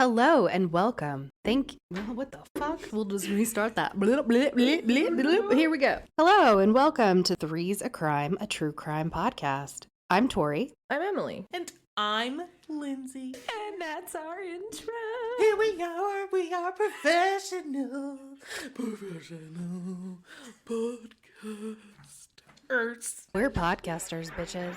Hello and welcome. What the fuck? We'll just restart that. Blip, blip, blip, blip, blip. Here we go. Hello and welcome to Three's a Crime, a true crime podcast. I'm Tori. I'm Emily. And I'm Lindsey. And that's our intro. Here we are professional podcasters. We're podcasters, bitches.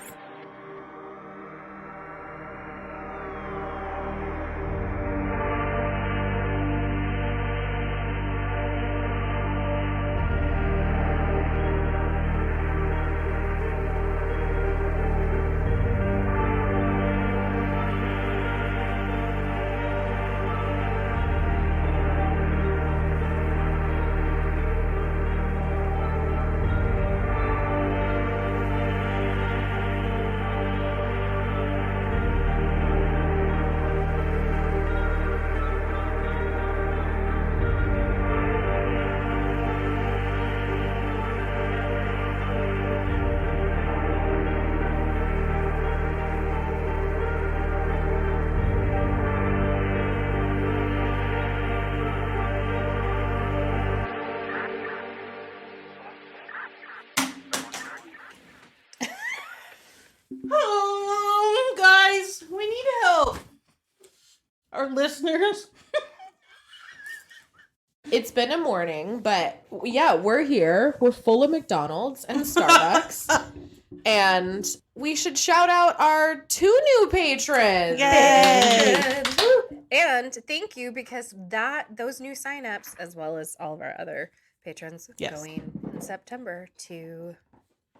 Oh, guys, we need help. Our listeners. It's been a morning, but yeah, we're here. We're full of McDonald's and Starbucks. And we should shout out our 2 new patrons. Yay! And thank you, because those new signups, as well as all of our other patrons, Yes. going in September to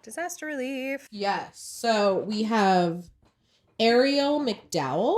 disaster relief. Yes. So we have Ariel McDowell.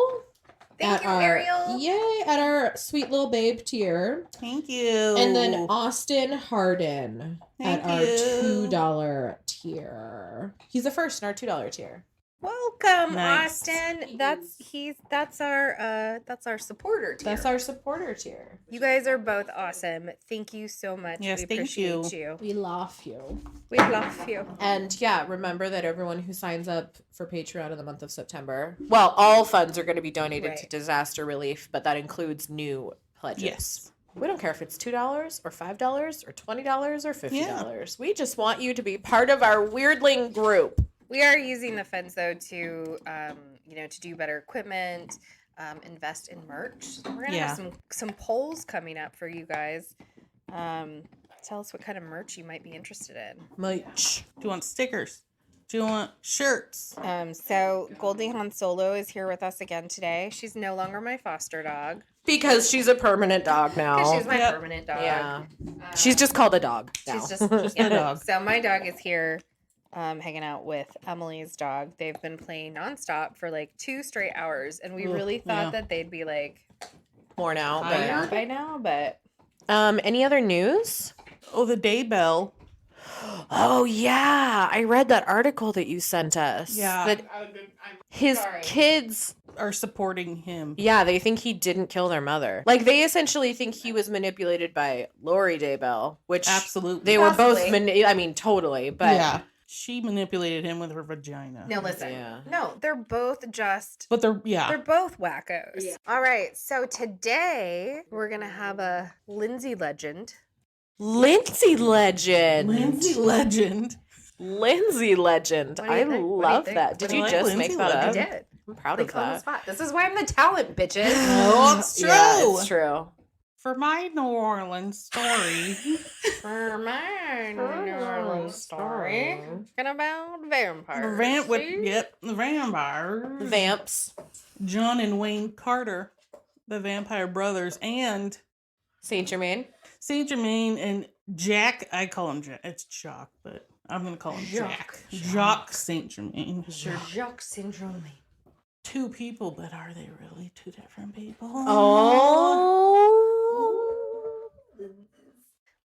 Thank you, Ariel. Yay, at our sweet little babe tier. Thank you. And then Austin Harden Thank at our you. $2 tier. He's the first in our $2 tier. Welcome, Nice. Austin. That's our supporter tier. That's our supporter tier. You guys are both awesome. Thank you so much. Yes, we thank appreciate you. We love you. We love you. And yeah, remember that everyone who signs up for Patreon in the month of September, well, all funds are going to be donated to Right. disaster relief, but that includes new pledges. Yes. We don't care if it's $2 or $5 or $20 or $50. We just want you to be part of our Weirdling group. We are using the funds though to to do better equipment, invest in merch. We're gonna have some polls coming up for you guys. Tell us what kind of merch you might be interested in. Merch. Do you want stickers? Do you want shirts? So Goldie Han Solo is here with us again today. She's no longer my foster dog Because she's a permanent dog now. because she's my Yep. permanent dog. Yeah. She's just called a dog now. She's just a dog. So my dog is here. Hanging out with Emily's dog. They've been playing nonstop for like 2 straight hours, and we Ugh, really thought yeah. that they'd be like More now. tired by now, but Any other news? Oh, the day bell. Oh yeah, I read that article that you sent us. Yeah. That his sorry. kids, Are supporting him. yeah, they think he didn't kill their mother. Like they essentially think he was manipulated by Lori Daybell, which Absolutely. they were both Possibly. totally, but yeah. She manipulated him with her vagina. no, listen. Yeah. No, they're both just But they're both wackos. Yeah. All right, so today we're gonna have a Lindsey legend. Lindsey legend. Lindsey legend. Lindsey legend. What do you I think? What do you love think? that. What Did do you you just like, make Lindsey that I up? legend? did. I'm proud Put of on the that. spot. This is why I'm the talent, bitches. Oh, it's true. Yeah, it's true. For my New Orleans story. For my New Orleans story, talking about vampires. The vampires. Vamps. John and Wayne Carter, the vampire brothers, and Saint Germaine. Saint Germain and Jack. I call him Jack. It's Jacques, but I'm gonna call him Jack. Jacques Saint Germain. Jacques syndrome. 2 people, but are they really 2 different people? Oh.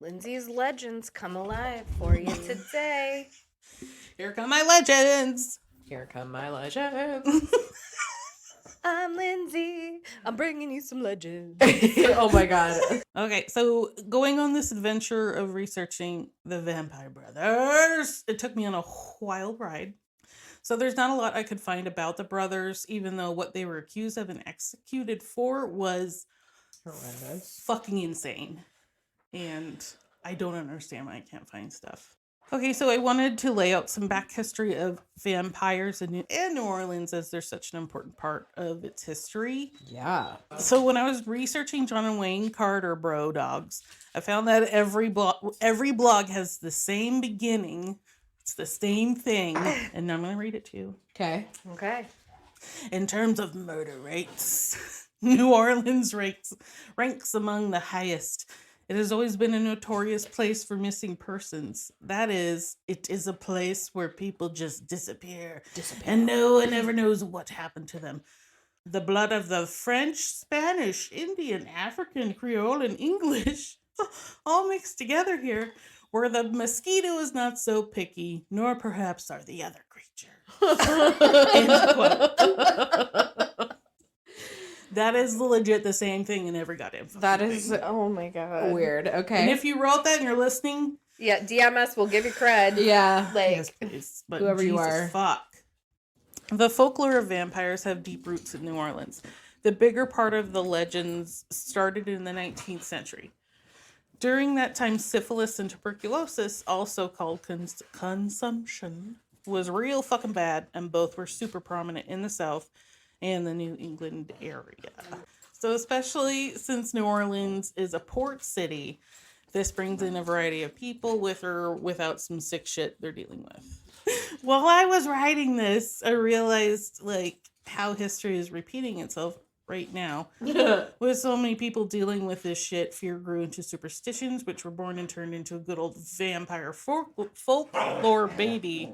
Lindsay's legends come alive for you today. Here come my legends. Here come my legends. I'm Lindsay. I'm bringing you some legends. Oh my god. Okay, so going on this adventure of researching the Vampire Brothers, it took me on a wild ride. So there's not a lot I could find about the brothers, even though what they were accused of and executed for was Horrendous. fucking insane. And I don't understand why I can't find stuff. Okay, so I wanted to lay out some back history of vampires in New Orleans, as they're such an important part of its history. Yeah. So when I was researching John and Wayne Carter bro dogs, I found that every blog has the same beginning. It's the same thing. And I'm going to read it to you. Okay. Okay. In terms of murder rates, New Orleans ranks among the highest. It has always been a notorious place for missing persons. That is, it is a place where people just disappear. And no one ever knows what happened to them. The blood of the French, Spanish, Indian, African, Creole, and English all mixed together here, where the mosquito is not so picky, nor perhaps are the other creatures. End quote. That is legit the same thing in every goddamn fucking That is thing. Oh my god. weird. Okay. And if you wrote that and you're listening, Yeah, DM us. We'll give you cred. yeah. Like, yes, please. But whoever you Jesus are. fuck. The folklore of vampires have deep roots in New Orleans. The bigger part of the legends started in the 19th century. During that time, syphilis and tuberculosis, also called consumption, was real fucking bad, and both were super prominent in the South and the New England area. So especially since New Orleans is a port city, this brings in a variety of people with or without some sick shit they're dealing with. While I was writing this, I realized like how history is repeating itself right now. With so many people dealing with this shit, fear grew into superstitions, which were born and turned into a good old vampire folklore baby.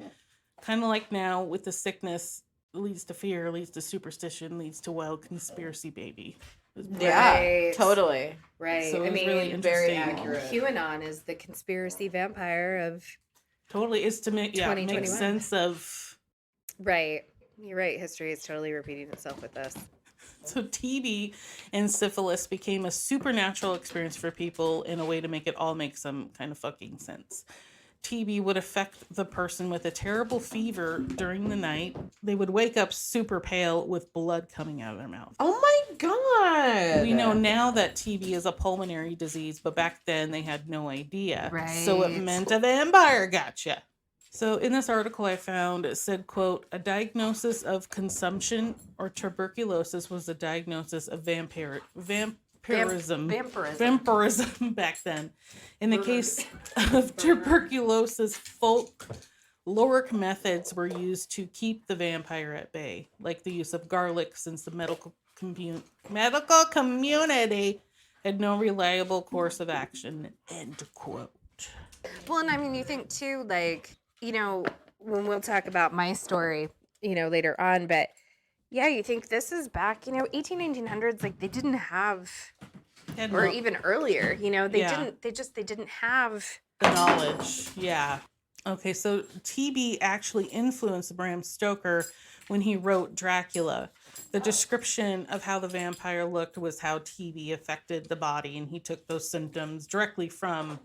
Kind of like now with the sickness leads to fear, leads to superstition, leads to wild conspiracy baby. Yeah. Right. Totally. right. So I it was mean, really very interesting. accurate. QAnon is the conspiracy vampire of. Totally, is to make make 2021. sense of. Right. You're right. History is totally repeating itself with this. So TB and syphilis became a supernatural experience for people in a way to make it all make some kind of fucking sense. TB would affect the person with a terrible fever during the night. They would wake up super pale with blood coming out of their mouth. Oh my god. We know now that TB is a pulmonary disease, but back then they had no idea. So it Right. meant a vampire gotcha. So in this article I found, it said, quote, a diagnosis of consumption or tuberculosis was a diagnosis of vampirism. Vampirism back then. In the case of tuberculosis, folkloric methods were used to keep the vampire at bay, like the use of garlic, since the medical community had no reliable course of action. End quote. Well, and I mean, you think too, like, you know, when we'll talk about my story, you know, later on, but yeah, you think this is back, you know, 1900s, like they didn't have, And or even earlier, you know, they Yeah. didn't have. the knowledge. Yeah. Okay, so TB actually influenced Bram Stoker when he wrote Dracula. The description of how the vampire looked was how TB affected the body, and he took those symptoms directly from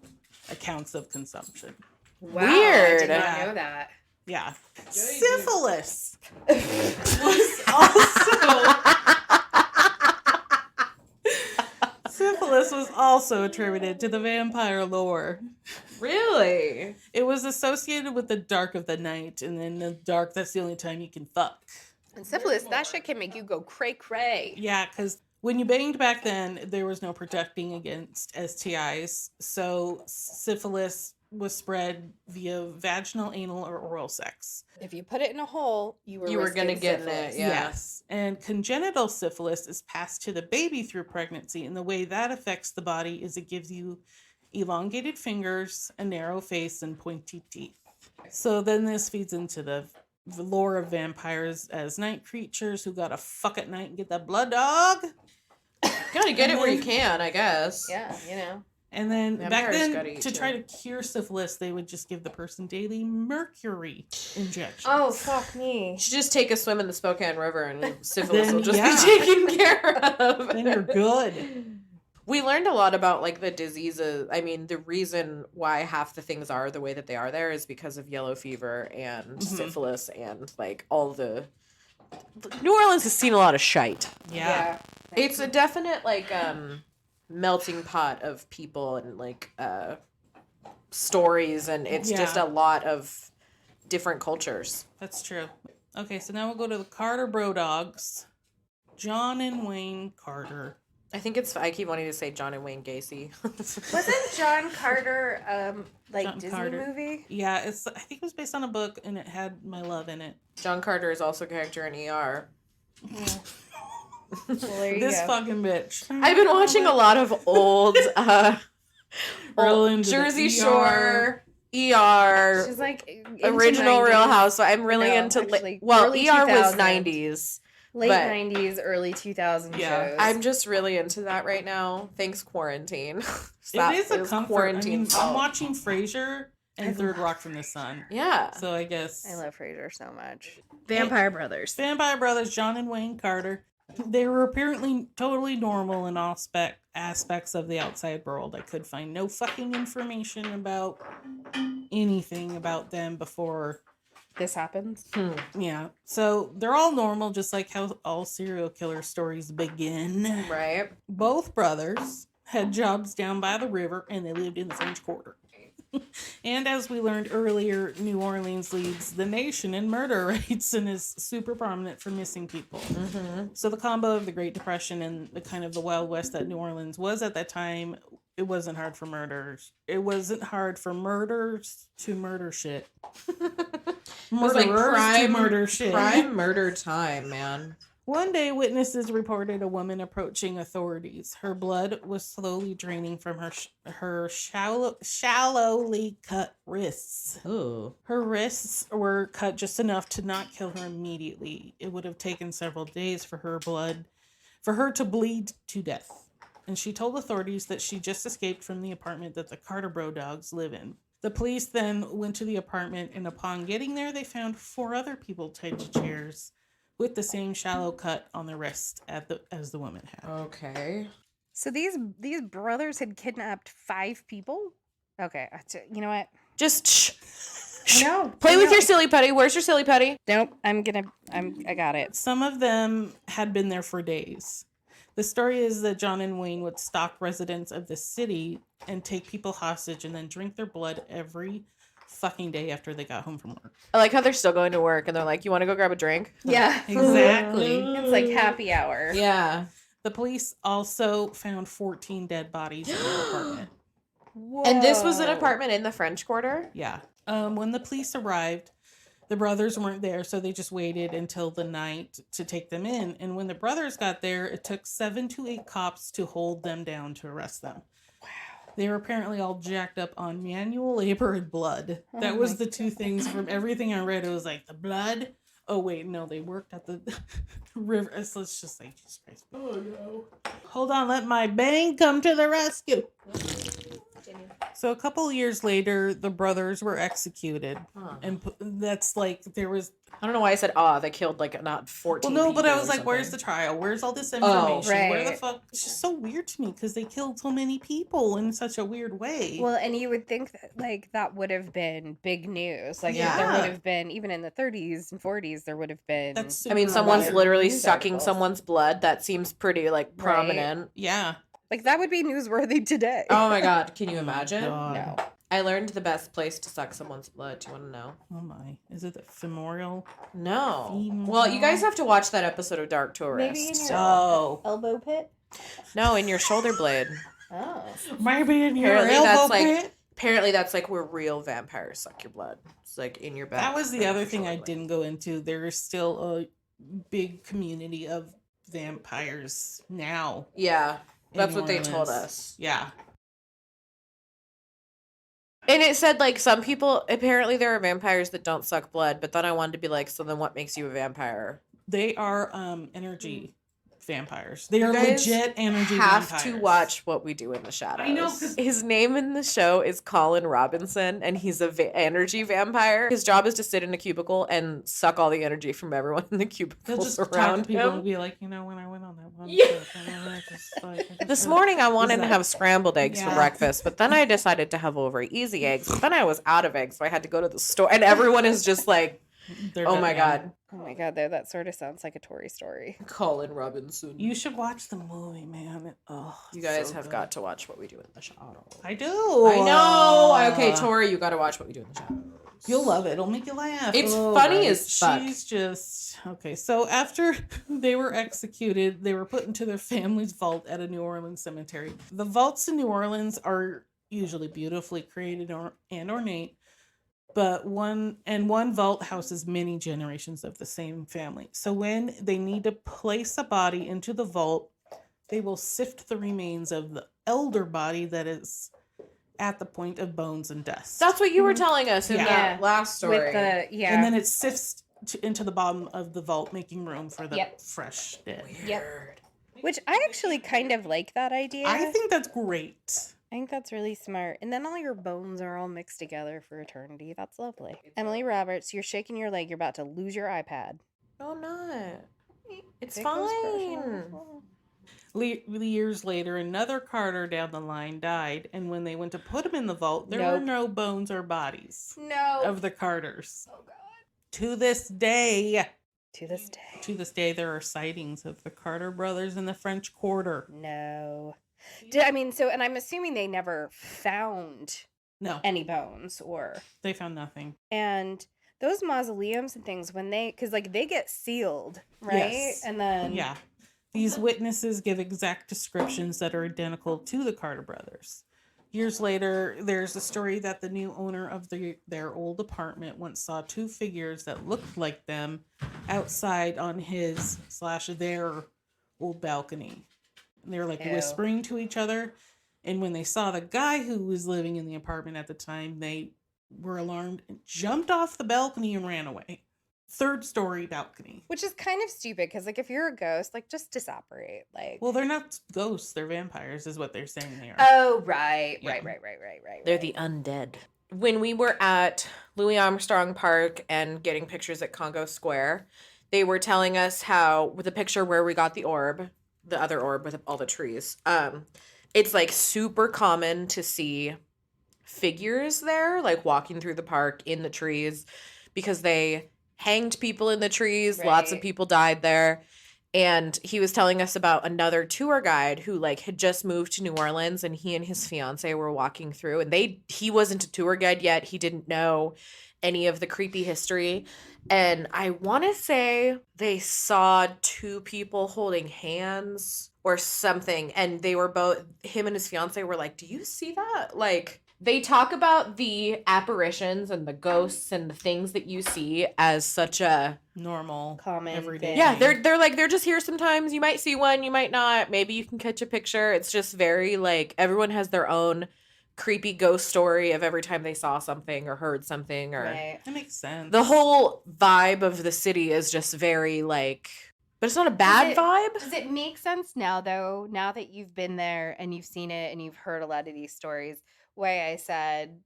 accounts of consumption. Wow, Weird. I did not Yeah. know that. Yeah. Syphilis was also syphilis was also attributed to the vampire lore. Really? It was associated with the dark of the night, and in the dark, that's the only time you can fuck. And syphilis, that shit can make you go cray cray. Yeah, because when you banged back then, there was no protecting against STIs, so syphilis was spread via vaginal, anal, or oral sex. If you put it in a hole, you were gonna risking get syphilis. it, yeah. Yes. And congenital syphilis is passed to the baby through pregnancy, and the way that affects the body is it gives you elongated fingers, a narrow face, and pointy teeth. So then this feeds into the lore of vampires as night creatures who gotta fuck at night and get that blood dog. Gotta get it And where you then- can, I guess. Yeah, you know. And then back Vampires gotta then, eat to try to too. cure syphilis, they would just give the person daily mercury injections. Oh, fuck me. You should just take a swim in the Spokane River and syphilis Then, will just yeah. be taken care of. Then you're good. We learned a lot about like the diseases. I mean, the reason why half the things are the way that they are there is because of yellow fever and syphilis and like all the New Orleans has seen a lot of shite. Yeah. It's a definite like melting pot of people and like stories, and it's just a lot of different cultures. That's true. Okay, so now we'll go to the Carter Bro Dogs. John and Wayne Carter. I think I keep wanting to say John and Wayne Gacy. Wasn't John Carter like John Disney Carter. movie? Yeah, I think it was based on a book and it had my love in it. John Carter is also a character in ER. Well, there you This go. fucking bitch. I've been watching a lot of old Real into the Jersey ER. Shore, ER, She's like original Real 90s. House. So I'm really No, into actually, well, early ER was 2000s. 90s. Late but 90s, early 2000s Yeah. shows. I'm just really into that right now. Thanks quarantine. It is a comfort. Quarantine. I'm watching Frasier and Third Rock from the Sun. Yeah. So I guess I love Frasier so much. Vampire Brothers. Vampire Brothers, John and Wayne Carter. They were apparently totally normal in all aspects of the outside world. I could find no fucking information about anything about them before. This happens. Yeah. So they're all normal, just like how all serial killer stories begin. Right. Both brothers had jobs down by the river and they lived in the French Quarter. And as we learned earlier, New Orleans leads the nation in murder rates and is super prominent for missing people. So the combo of the Great Depression and the kind of the Wild West that New Orleans was at that time, it wasn't hard for murders. It wasn't hard for murders to murder shit. Murderers to murder shit. Prime murder time, man. One day, witnesses reported a woman approaching authorities. Her blood was slowly draining from her shallowly cut wrists. Ooh. Her wrists were cut just enough to not kill her immediately. It would have taken several days for her to bleed to death. And she told authorities that she just escaped from the apartment that the Carter Bro Dogs live in. The police then went to the apartment, and upon getting there, they found 4 other people tied to chairs with the same shallow cut on the wrist as the woman had. Okay. So these brothers had kidnapped 5 people? Okay, you know what? Just shh. No. Play with your silly putty. Where's your silly putty? Nope, I got it. Some of them had been there for days. The story is that John and Wayne would stalk residents of the city and take people hostage and then drink their blood every fucking day after they got home from work. I like how they're still going to work and they're like, you want to go grab a drink? Yeah. Exactly. It's like happy hour. Yeah. The police also found 14 dead bodies in their apartment. Whoa. And this was an apartment in the French Quarter? Yeah. When the police arrived, the brothers weren't there, so they just waited until the night to take them in. And when the brothers got there, it took 7 to 8 cops to hold them down to arrest them. They were apparently all jacked up on manual labor and blood. That was the 2 things from everything I read. It was like the blood. Oh, wait, no, they worked at the river. Let's just say, Jesus Christ. Oh, no. Hold on, let my bang come to the rescue. So a couple years later, the brothers were executed. And that's like, there was... I don't know why I said, they killed like not 14 Well, no, but I people was or like, where's the something. trial? Where's all this information? right. Where the fuck? It's just so weird to me because they killed so many people in such a weird way. Well, and you would think that, like, that would have been big news. Like, Yeah. there would have been, even in the 30s and 40s, there would have been. That's I mean, super someone's weird. literally News sucking articles. someone's blood. That seems pretty like prominent. Yeah. Like, that would be newsworthy today. Oh my god, can you imagine? God. No. I learned the best place to suck someone's blood. Do you want to know? Oh my. Is it the femoral? No. Female. Well, you guys have to watch that episode of Dark Tourist. Maybe in your Oh. elbow pit? No, in your shoulder blade. Oh. Maybe in your Apparently elbow that's like pit? apparently that's like where real vampires suck your blood. It's like in your back. That was the other thing I shoulder blade. didn't go into. There is still a big community of vampires now. Yeah. in That's New what they told Orleans. us. Yeah. And it said like some people apparently there are vampires that don't suck blood, but then I wanted to be like, so then what makes you a vampire? They are energy vampires. They are guys legit energy have vampires. to watch What We Do in the Shadows. I know, 'cause- his name in the show is Colin Robinson, and he's a energy vampire. His job is to sit in a cubicle and suck all the energy from everyone in the He'll cubicles just talk to around people him. and be like, when I went on that one Yeah. trip, I just This morning I wanted to that- have scrambled eggs for Yeah. breakfast, but then I decided to have over easy eggs. But then I was out of eggs, so I had to go to the store. And everyone is just like, They're oh done, my yeah. God. Oh my god, though, that sort of sounds like a Tori story. Colin Robinson. You should watch the movie, man. You guys have got to watch What We Do in the Shadows. I do. I know. Okay, Tori, you got to watch What We Do in the Shadows. You'll love it. It'll make you laugh. It's funny as fuck. She's just okay. So after they were executed, they were put into their family's vault at a New Orleans cemetery. The vaults in New Orleans are usually beautifully created and ornate, but one vault houses many generations of the same family. So when they need to place a body into the vault, they will sift the remains of the elder body that is at the point of bones and dust. That's what you were telling us in Yeah. that last story. With the And then it sifts into the bottom of the vault, making room for the Yep. fresh dead. Yep. Which I actually kind of like that idea. I think that's great. I think that's really smart. And then all your bones are all mixed together for eternity. That's lovely. Emily Roberts, you're shaking your leg. You're about to lose your iPad. No, I'm not. It's Take those fine. personal- Years later, another Carter down the line died, and when they went to put him in the vault, there were Nope. no bones or bodies No. of the Carters. Oh god. To this day, To this day. there are sightings of the Carter brothers in the French Quarter. No. And I'm assuming they never found No, any bones or. they found nothing. And those mausoleums and things, because they get sealed, right? Yes. And then Yeah. These witnesses give exact descriptions that are identical to the Carter brothers. Years later, there's a story that the new owner of their old apartment once saw two figures that looked like them outside on his/their old balcony. And they were like Ew. whispering to each other. And when they saw the guy who was living in the apartment at the time, they were alarmed and jumped off the balcony and ran away. Third-story balcony. which is kind of stupid because if you're a ghost, just disoperate. Well, they're not ghosts; they're vampires, is what they're saying they are. Oh, right. Yeah. Right. They're the undead. When we were at Louis Armstrong Park and getting pictures at Congo Square, they were telling us how, with the picture where we got the orb, the other orb with all the trees, it's super common to see figures there, walking through the park in the trees, because they hanged people in the trees. Lots of Right. people died there. And he was telling us about another tour guide who had just moved to New Orleans, and he and his fiance were walking through, and he wasn't a tour guide yet. He didn't know any of the creepy history. And I want to say they saw two people holding hands or something. And they were both, him and his fiance were like, do you see that? They talk about the apparitions and the ghosts and the things that you see as such a Normal, Common everyday. thing. yeah, they're just here sometimes. You might see one, you might not. Maybe you can catch a picture. It's just very everyone has their own creepy ghost story of every time they saw something or heard something or Right. That makes sense. the whole vibe of the city is just very but it's not a bad vibe. Does it make sense now, though, now that you've been there and you've seen it and you've heard a lot of these stories, why I said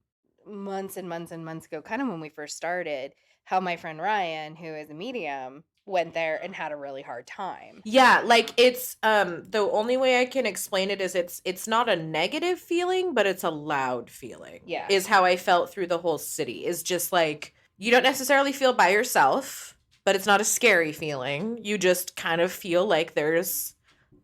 months and months and months ago, kind of when we first started, how my friend Ryan, who is a medium, went there and had a really hard time. Yeah, it's the only way I can explain it is it's not a negative feeling, but it's a loud feeling. Yeah. Is how I felt through the whole city. Is just you don't necessarily feel by yourself, but it's not a scary feeling. You just kind of feel like there's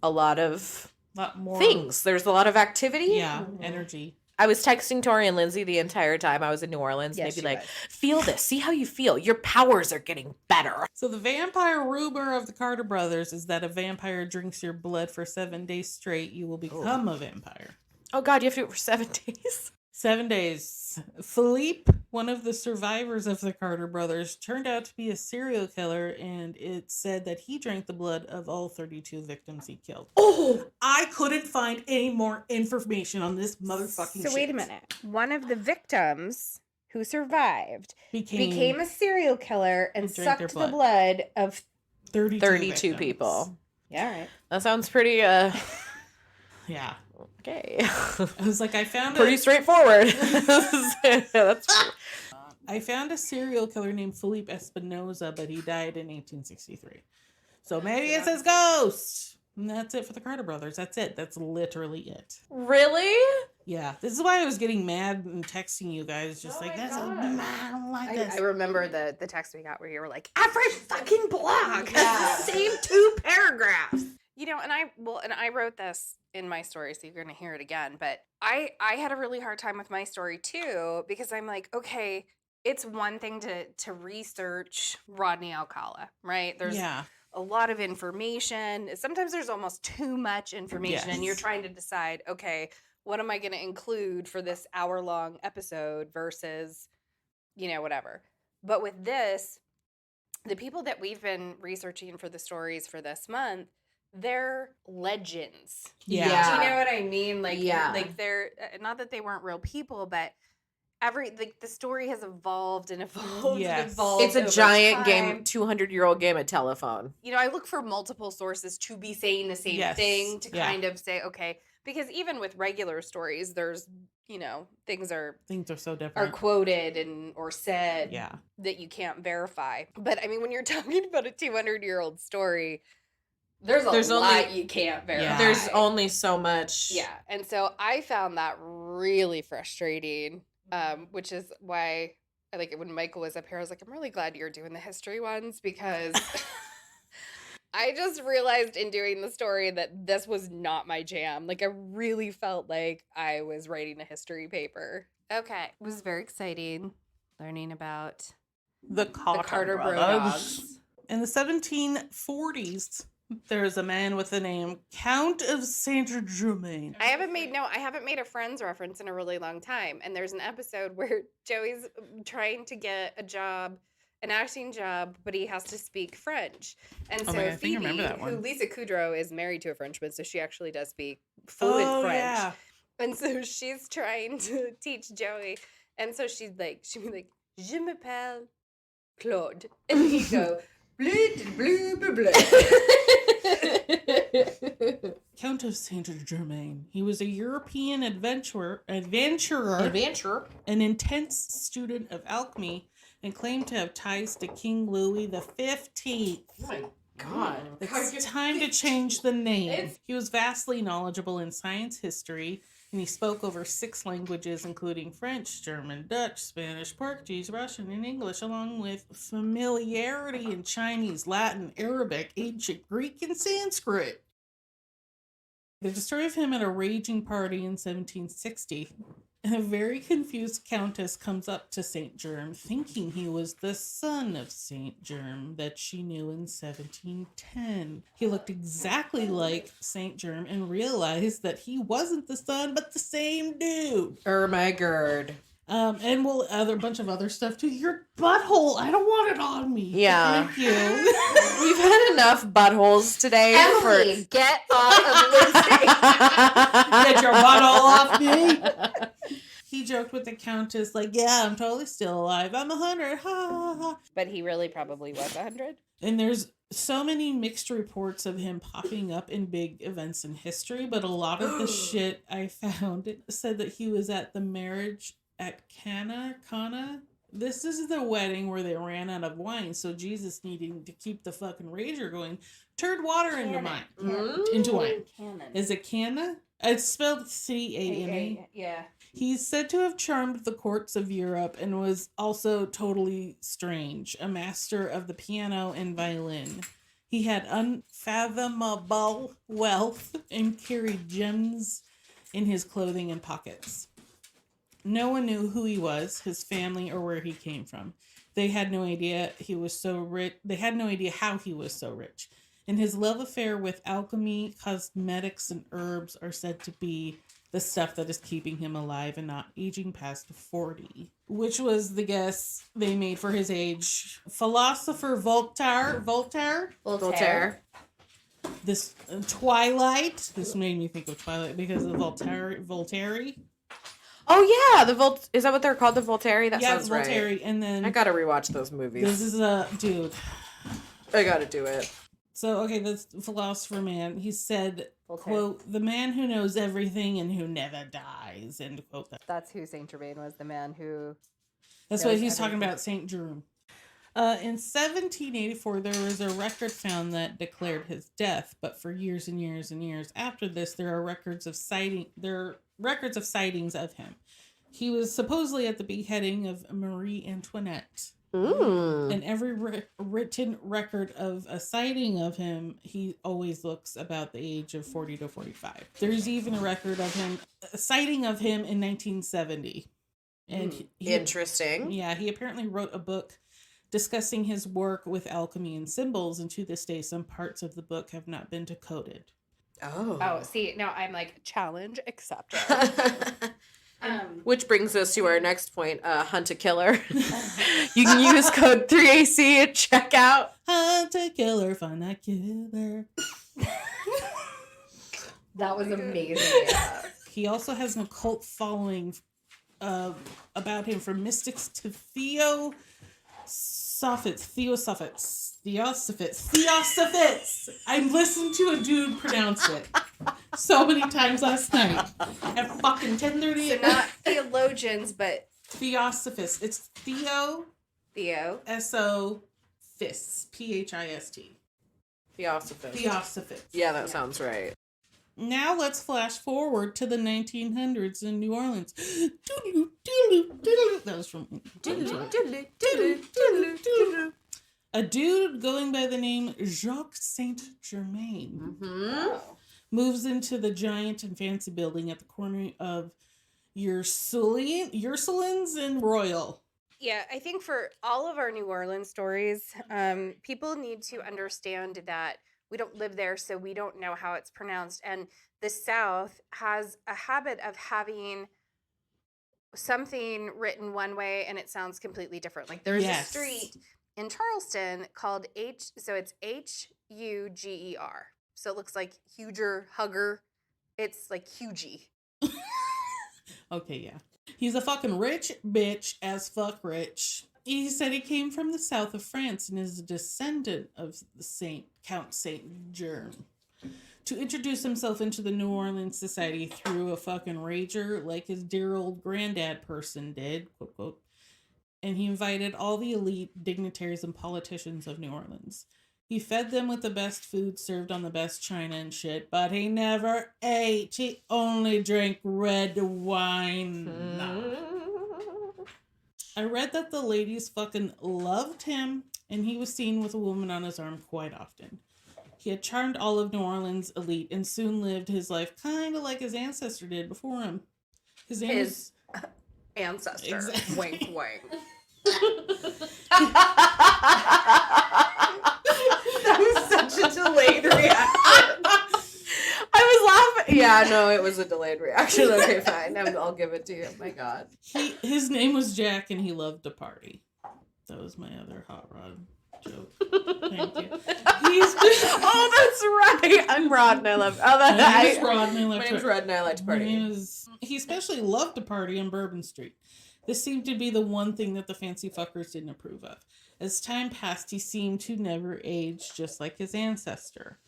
a lot of lot more things. There's a lot of activity. Yeah, energy. I was texting Tori and Lindsey the entire time I was in New Orleans. Yes, and they'd be she like, was. feel this. See how you feel. Your powers are getting better. So the vampire rumor of the Carter brothers is that a vampire drinks your blood for 7 days straight, you will become a vampire. Oh, God, you have to do it for 7 days? 7 days. Philippe, one of the survivors of the Carter brothers, turned out to be a serial killer, and it said that he drank the blood of all 32 victims he killed. Oh! I couldn't find any more information on this motherfucking So shit. wait a minute. One of the victims who survived Became became a serial killer and drank their sucked the blood of 32 32 victims. people. Yeah, right. That sounds pretty, Yeah. okay. I was like, I found Pretty straightforward. That's I found a serial killer named Philippe Espinoza, but he died in 1863. So maybe it's his ghost. And that's it for the Carter brothers. That's it. That's literally it. really? Yeah. This is why I was getting mad and texting you guys. Just I don't like this. I remember the text we got where you were like, every fucking blog has the same 2 paragraphs. You know, and I wrote this in my story, so you're going to hear it again. But I had a really hard time with my story too, because I'm like, okay, it's one thing to research Rodney Alcala, right? There's a lot of information. Sometimes there's almost too much information, and you're trying to decide, okay, what am I going to include for this hour-long episode versus, you know, whatever. But with this, the people that we've been researching for the stories for this month, they're legends. Yeah. Do you know what I mean? Like, Yeah. like they're not that they weren't real people, but the story has evolved and evolved and evolved. It's a over giant time. game, 200-year-old game of telephone. You know, I look for multiple sources to be saying the same thing to kind of say, okay, because even with regular stories, there's, you know, things are so different. are quoted or said Yeah. that you can't verify. But I mean, when you're talking about a 200-year-old story, there's a lot you can't verify. Yeah. There's only so much. Yeah. And so I found that really frustrating, which is why I like it when Michael was up here. I was like, I'm really glad you're doing the history ones, because I just realized in doing the story that this was not my jam. Like, I really felt like I was writing a history paper. Okay. It was very exciting learning about The Carter Bro brothers. Dogs. In the 1740s, there's a man with the name Count of Saint Germaine. I haven't made a Friends reference in a really long time. And there's an episode where Joey's trying to get a job, an acting job, but he has to speak French. And so I think I Phoebe, remember that one. who Lisa Kudrow is married to a Frenchman, so she actually does speak fluent French. Yeah. And so she's trying to teach Joey. And so she'd be like, Je m'appelle Claude. And he'd go, blue, blue, blue, blue. Count of Saint Germaine. He was a European adventurer, an intense student of alchemy, and claimed to have ties to King Louis XV. Oh my God. It's time to change the name. He was vastly knowledgeable in science history, and he spoke over 6 languages, including French, German, Dutch, Spanish, Portuguese, Russian, and English, along with familiarity in Chinese, Latin, Arabic, ancient Greek, and Sanskrit. There's a story of him at a raging party in 1760, and a very confused countess comes up to St. Germ, thinking he was the son of St. Germ that she knew in 1710. He looked exactly like St. Germ and realized that he wasn't the son, but the same dude. My gird. And a bunch of other stuff too. Your butthole, I don't want it on me. Yeah. Thank you. We've had enough buttholes today. Emily, get off of Lindsey. Get your butthole off me. He joked with the countess, like, yeah, I'm totally still alive. I'm 100. Ha ha ha. But he really probably was 100. And there's so many mixed reports of him popping up in big events in history, but a lot of the shit I found said that he was at the marriage at Cana. This is the wedding where they ran out of wine, so Jesus, needing to keep the fucking rager going, turned water into wine. Canon. Is it Cana? It's spelled C-A-N-A. Yeah. He's said to have charmed the courts of Europe and was also totally strange, a master of the piano and violin. He had unfathomable wealth and carried gems in his clothing and pockets. No one knew who he was, his family, or where he came from. They had no idea he was so rich. They had no idea how he was so rich. And his love affair with alchemy, cosmetics, and herbs are said to be the stuff that is keeping him alive and not aging past 40, which was the guess they made for his age. Philosopher Voltaire. This Twilight. This made me think of Twilight because of Voltaire. Oh yeah, is that what they're called? The Voltaire? That sounds Voltaire. right. And then I gotta rewatch those movies. this is a dude. I gotta do it. So, okay, the philosopher man, he said, Okay. quote, "The man who knows everything and who never dies," end quote. That's who Saint Germaine was, the man who. That's knows what he's talking everything. about, Saint Jerome. In 1784, there was a record found that declared his death, but for years and years and years after this, there are records of sightings of him. He was supposedly at the beheading of Marie Antoinette. And every written record of a sighting of him, he always looks about the age of 40 to 45. There's even a record of a sighting of him in 1970. And Interesting. Yeah, he apparently wrote a book discussing his work with alchemy and symbols, and to this day, some parts of the book have not been decoded. Oh, see, now I'm like, challenge accepted. Which brings us to our next point, hunt a killer. You can use code 3AC at checkout. Hunt a killer, find a killer. That was amazing. He also has an occult following about him, from mystics to Theosophists. I listened to a dude pronounce it so many times last night at fucking 10:30. So not theologians, but Theosophists. It's Theo. S-O-Phist. P-H-I-S-T. Theosophist. Yeah, that sounds right. Now let's flash forward to the 1900s in New Orleans. That was from... A dude going by the name Jacques Saint Germaine moves into the giant and fancy building at the corner of Ursulines and Royal. yeah, I think for all of our New Orleans stories, people need to understand that we don't live there, so we don't know how it's pronounced. And the South has a habit of having something written one way and it sounds completely different. Like there's a street in Charleston called so it's Huger. So it looks like huger, hugger. It's like hugie. Okay, yeah. He's a fucking rich bitch as fuck rich. He said he came from the south of France and is a descendant of the Count Saint Germ. To introduce himself into the New Orleans society through a fucking rager like his dear old granddad person did, quote, quote. And he invited all the elite dignitaries and politicians of New Orleans. He fed them with the best food served on the best china and shit, but he never ate. He only drank red wine. I read that the ladies fucking loved him, and he was seen with a woman on his arm quite often. He had charmed all of New Orleans' elite and soon lived his life kind of like his ancestor did before him. His name was... ancestor. Exactly. Wink, wink. That was such a delayed reaction. I was laughing. Yeah, no, it was a delayed reaction. Okay, fine. I'll give it to you. My God. His name was Jacques, and he loved to party. That was my other hot rod joke. Thank you. Oh, that's right. I'm Rod, and I love. Oh, My name is Rod, and I My name's Rod, and I like to party. He especially loved to party on Bourbon Street. This seemed to be the one thing that the fancy fuckers didn't approve of. As time passed, he seemed to never age, just like his ancestor.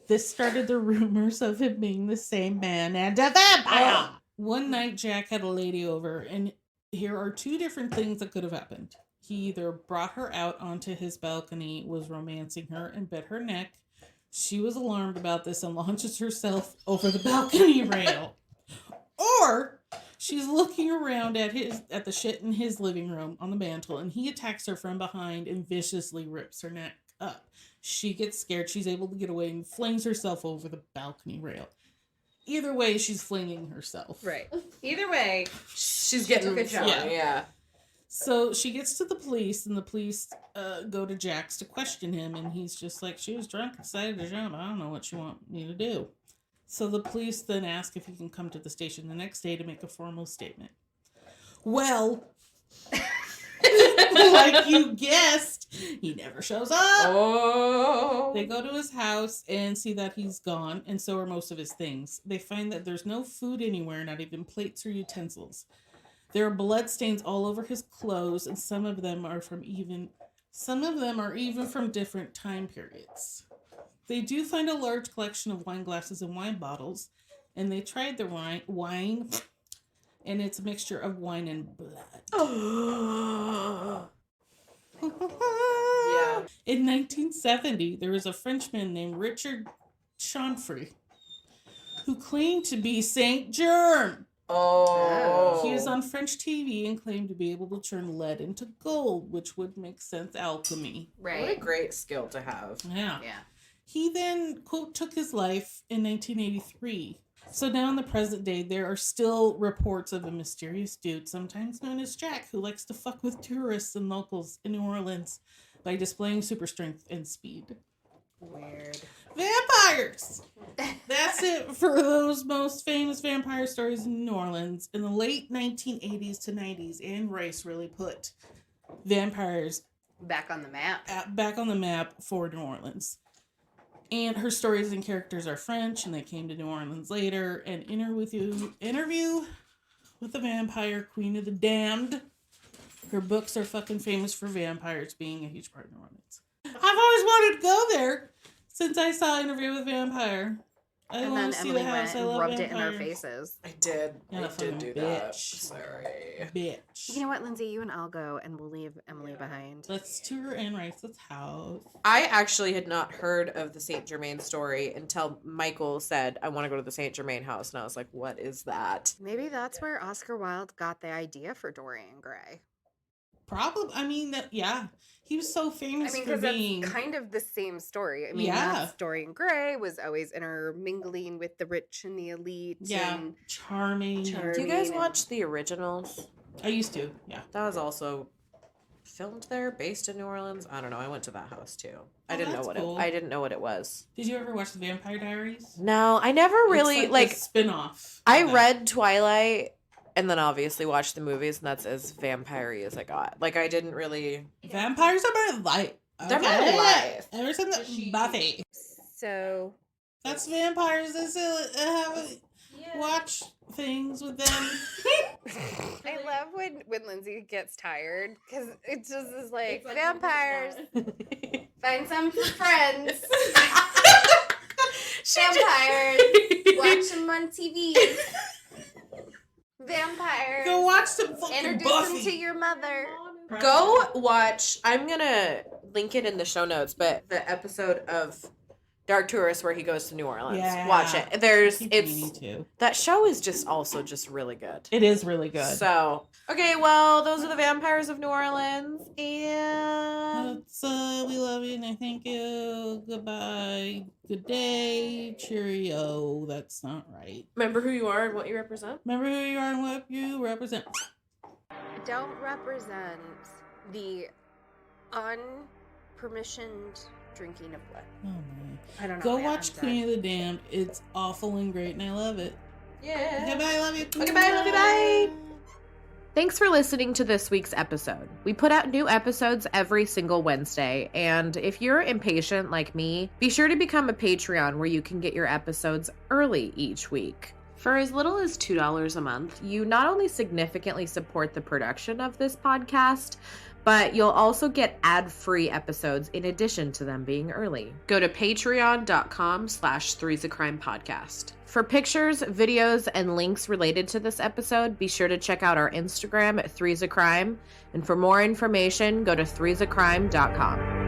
This started the rumors of him being the same man and a vampire. One night, Jack had a lady over, and here are two different things that could have happened. He either brought her out onto his balcony, was romancing her, and bit her neck. She was alarmed about this and launches herself over the balcony rail. Or she's looking around at the shit in his living room on the mantle, and he attacks her from behind and viciously rips her neck up. She gets scared. She's able to get away and flings herself over the balcony rail. Either way, she's flinging herself. Right. Either way, she's getting a good job. Yeah. So she gets to the police, and the police go to Jacques to question him, and he's just like, she was drunk, decided to jump. I don't know what you want me to do. So the police then ask if he can come to the station the next day to make a formal statement. Well, like you guessed, he never shows up. Oh. They go to his house and see that he's gone, and so are most of his things. They find that there's no food anywhere, not even plates or utensils. There are blood stains all over his clothes, and some of them are even from different time periods. They do find a large collection of wine glasses and wine bottles, and they tried the wine, and it's a mixture of wine and blood. Yeah. In 1970, there was a Frenchman named Richard Chanfrey who claimed to be Saint Germ. Oh. He was on French TV and claimed to be able to turn lead into gold, which would make sense alchemy. What a Right. great skill to have. Yeah. Yeah. He then, quote, took his life in 1983. So now in the present day, there are still reports of a mysterious dude, sometimes known as Jacques, who likes to fuck with tourists and locals in New Orleans by displaying super strength and speed. Weird. Vampires! That's it for those most famous vampire stories in New Orleans. In the late 1980s to 90s, Anne Rice really put vampires Back on the map. back on the map for New Orleans. And her stories and characters are French, and they came to New Orleans later. And interview with the vampire, Queen of the Damned. Her books are fucking famous for vampires being a huge part of New Orleans. I've always wanted to go there since I saw Interview with Vampire. I And want then to see Emily the went house. I and love rubbed it in our vampires. faces. I did. Yeah, I did do that. bitch. Sorry. Bitch. You know what, Lindsay? You and I'll go, and we'll leave Emily behind. Let's tour Anne Rice's house. I actually had not heard of the Saint Germain story until Michael said, I want to go to the Saint Germain house. And I was like, what is that? Maybe that's where Oscar Wilde got the idea for Dorian Gray. Probably. I mean, yeah. He was so famous I mean, for because being. that's kind of the same story. I mean, Yeah. that's Dorian Gray was always intermingling with the rich and the elite. Yeah, And charming. Charming. Do you guys and- watch the originals? I used to, yeah. That was also filmed there, based in New Orleans. I don't know. I went to that house too. I Oh, didn't know that's what cool. I didn't know what it was. Did you ever watch The Vampire Diaries? No, I never really It's like. a spin-off. I of that. read Twilight, and then obviously watched the movies, and that's as vampire-y as I got. Like I didn't really. Vampires are my life. They're my life. Ever since Buffy. so That's vampires. They still watch things with them. I love when Lindsay gets tired because it just is like vampires. Find some friends. Vampires. Watch them on TV. Vampires. Go watch some fucking Introduce Buffy. them to your mother. Go watch. I'm gonna link it in the show notes, but the episode of Dark Tourist where he goes to New Orleans. Yeah. Watch it. There's Keep it's meaning to. that show is just also just really good. It is really good. So okay, well those are the vampires of New Orleans, and That's, we love you and I thank you. Goodbye. Good day. Cheerio. That's not right. remember who you are and what you represent. Remember who you are and what you represent. Don't represent the unpermissioned drinking of blood. Oh my. I don't know. Go man, watch I'm done. Queen of the Damned. It's awful and great and I love it. Yeah. Goodbye. Love you. Okay, bye, love you, bye. Thanks for listening to this week's episode. We put out new episodes every single Wednesday, and if you're impatient like me, be sure to become a Patreon where you can get your episodes early each week. For as little as $2 a month, you not only significantly support the production of this podcast, but you'll also get ad-free episodes in addition to them being early. Go to patreon.com/threesacrime-podcast. For pictures, videos, and links related to this episode, be sure to check out our Instagram at threesacrime. And for more information, go to threesacrime.com.